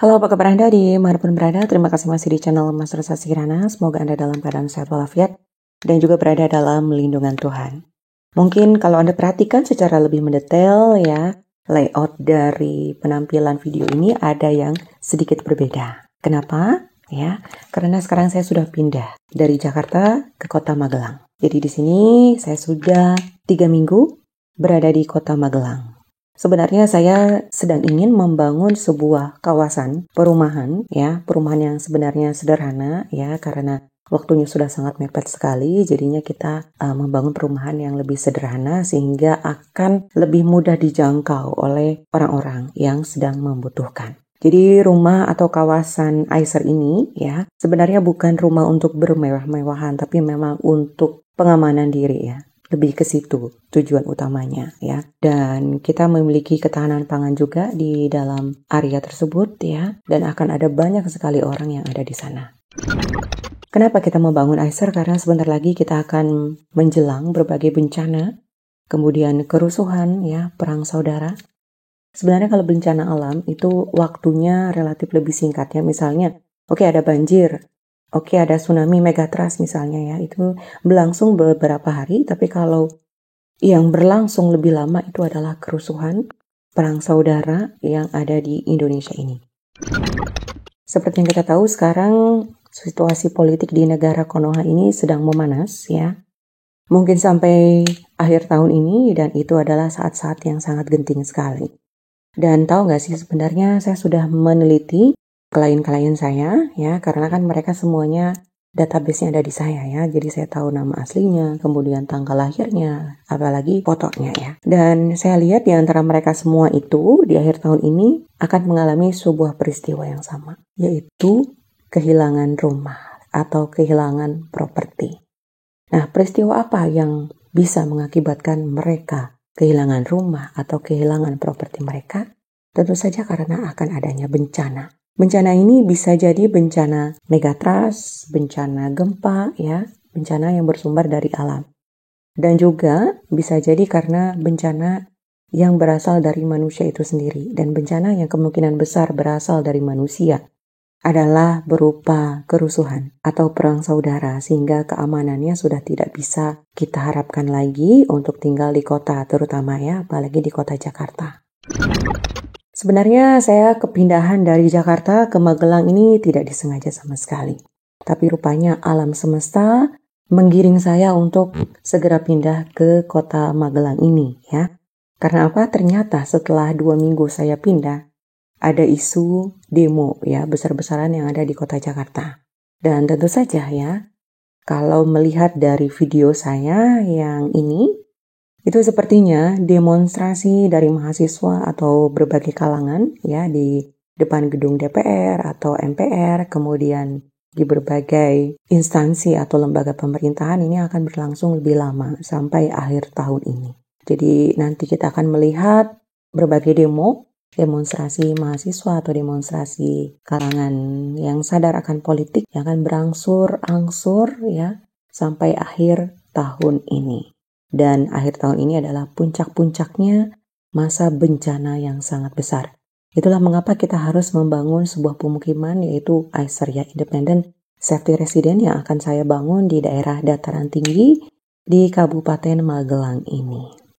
Halo, apa kabar Anda dimanapun berada? Terima kasih masih di channel Mas Resa Kirana. Semoga Anda dalam keadaan sehat walafiat dan juga berada dalam lindungan Tuhan. Mungkin kalau Anda perhatikan secara lebih mendetail ya, layout dari penampilan video ini ada yang sedikit berbeda. Kenapa? Ya, karena sekarang saya sudah pindah dari Jakarta ke Kota Magelang. Jadi di sini saya sudah 3 minggu berada di Kota Magelang. Sebenarnya saya sedang ingin membangun sebuah kawasan perumahan yang sebenarnya sederhana ya, karena waktunya sudah sangat mepet sekali, jadinya kita membangun perumahan yang lebih sederhana sehingga akan lebih mudah dijangkau oleh orang-orang yang sedang membutuhkan. Jadi rumah atau kawasan Aiser ini ya, sebenarnya bukan rumah untuk bermewah-mewahan, tapi memang untuk pengamanan diri ya. Lebih ke situ tujuan utamanya ya. Dan kita memiliki ketahanan pangan juga di dalam area tersebut ya, dan akan ada banyak sekali orang yang ada di sana. Kenapa kita membangun Aiser? Karena sebentar lagi kita akan menjelang berbagai bencana, kemudian kerusuhan ya, perang saudara. Sebenarnya kalau bencana alam itu waktunya relatif lebih singkat ya. Misalnya, oke, ada banjir. Oke, ada tsunami megatrust misalnya ya, itu berlangsung beberapa hari, tapi kalau yang berlangsung lebih lama itu adalah kerusuhan, perang saudara yang ada di Indonesia ini. Seperti yang kita tahu sekarang situasi politik di negara Konoha ini sedang memanas ya, mungkin sampai akhir tahun ini, dan itu adalah saat-saat yang sangat genting sekali. Dan tahu nggak sih, sebenarnya saya sudah meneliti klien-klien saya ya, karena kan mereka semuanya database-nya ada di saya ya, jadi saya tahu nama aslinya, kemudian tanggal lahirnya, apalagi fotonya ya. Dan saya lihat di antara mereka semua itu di akhir tahun ini akan mengalami sebuah peristiwa yang sama, yaitu kehilangan rumah atau kehilangan properti. Nah, peristiwa apa yang bisa mengakibatkan mereka kehilangan rumah atau kehilangan properti mereka? Tentu saja karena akan adanya bencana. Bencana ini bisa jadi bencana megatrust, bencana gempa ya, bencana yang bersumber dari alam. Dan juga bisa jadi karena bencana yang berasal dari manusia itu sendiri. Dan bencana yang kemungkinan besar berasal dari manusia adalah berupa kerusuhan atau perang saudara, sehingga keamanannya sudah tidak bisa kita harapkan lagi untuk tinggal di kota, terutama ya, apalagi di kota Jakarta. Sebenarnya saya kepindahan dari Jakarta ke Magelang ini tidak disengaja sama sekali. Tapi rupanya alam semesta menggiring saya untuk segera pindah ke kota Magelang ini ya. Karena apa? Ternyata setelah 2 minggu saya pindah, ada isu demo ya, besar-besaran yang ada di kota Jakarta. Dan tentu saja ya, kalau melihat dari video saya yang ini, itu sepertinya demonstrasi dari mahasiswa atau berbagai kalangan ya, di depan gedung DPR atau MPR, kemudian di berbagai instansi atau lembaga pemerintahan ini akan berlangsung lebih lama sampai akhir tahun ini. Jadi nanti kita akan melihat berbagai demonstrasi mahasiswa atau demonstrasi kalangan yang sadar akan politik yang akan berangsur-angsur ya sampai akhir tahun ini. Dan akhir tahun ini adalah puncak-puncaknya masa bencana yang sangat besar. Itulah mengapa kita harus membangun sebuah pemukiman, yaitu Aiser ya, Independent Safety Residence, yang akan saya bangun di daerah dataran tinggi di Kabupaten Magelang ini.